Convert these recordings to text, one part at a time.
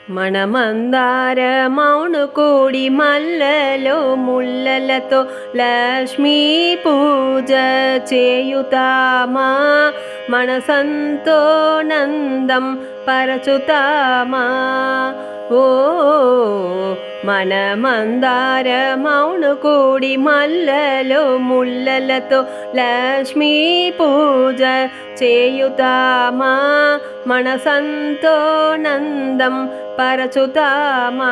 మనమందార మౌను కూడి మల్లలో ముల్లలతో లక్ష్మీ పూజ చేయుతామా మనసంతో నందం పరచుతామా ఓ మనమందార మౌను కూడి మల్లలో ముల్లలతో లక్ష్మీ పూజ చేయుతామా మనసంతో నందం పరచుతామా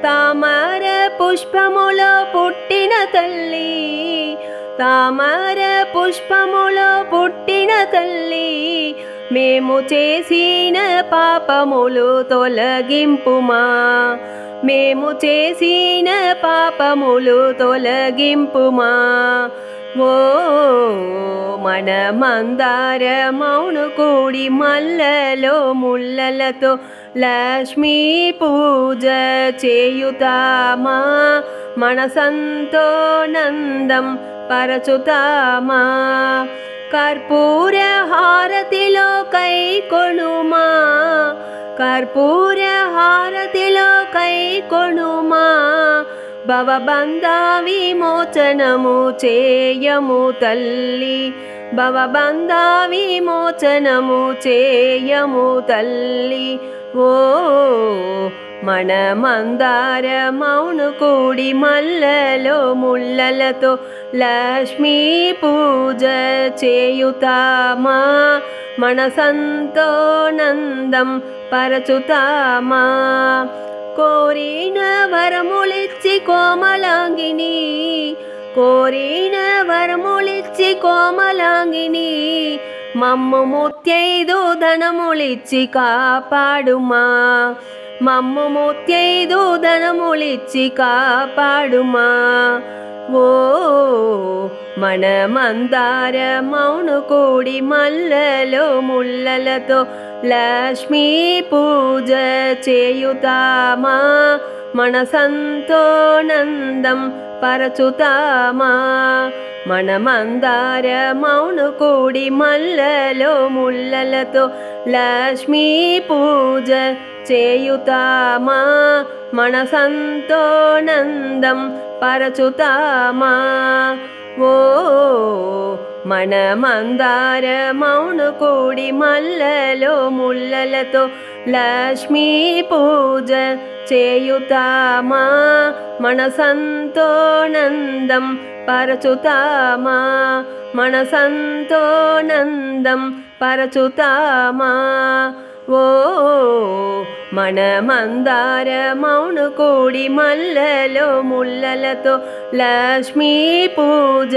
తామర పుష్పములో పుట్టిన తల్లి తామర పుష్పములో పుట్టిన తల్లి మేము చేసిన పాపములు తొలగింపుమా మేము చేసిన పాపములు తొలగింపుమా ఓ మనమందార మౌను కూడి మల్లలో ముల్లలతో లక్ష్మీ పూజ చేయుతామా మనసంతో నందం పరచుతామా కర్పూర హారతిలో కై కొనుమా కర్పూర హారతిలో కై కొనుమా భవబంధ విమోచనము చేయము తల్లి భవబంధ విమోచనము చేయము తల్లి ఓ మనమందార మౌను కూడి మల్లలో ముల్లలతో లక్ష్మీ పూజ చేయుతామా మనసంతో నందం పరచుతామా కోరిన వరములిచ్చి కోమలాంగిని కోరిన వరములిచ్చి కోమలాంగిని మమ్ము ముత్యైదు ధనములిచ్చి కాపాడుమా మమ్ము ముత్యైదు ధనములిచ్చి కాపాడుమా ఓ మనమందార మౌను కూడి మల్లలో ముల్లలతో లక్ష్మీ పూజ చేయుతామా మనసంతో నందం పరచుతామా మనమందార మౌను కూడి మల్లలో ముల్లలతో లక్ష్మీ పూజ చేయుతామా మనసంతో నందం పరచుతామా ఓ మనమందార మౌను కూడి మల్లలో ముల్లలతో లక్ష్మీ పూజ చేయుతామా మనసంతో నందం పరచుతామా మనసంతో నందం పరచుతామా ఓ మనమందార మౌను కూడి మల్లలో ముల్లలతో లక్ష్మీ పూజ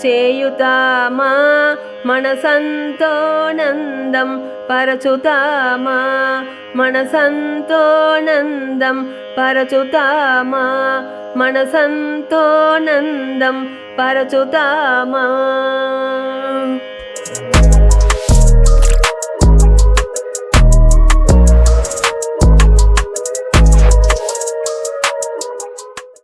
చేయుతామా మనసంతో నందం పరచుతామా మనసంతో నందం పరచుతామా మనసంతో నందం పరచుతామా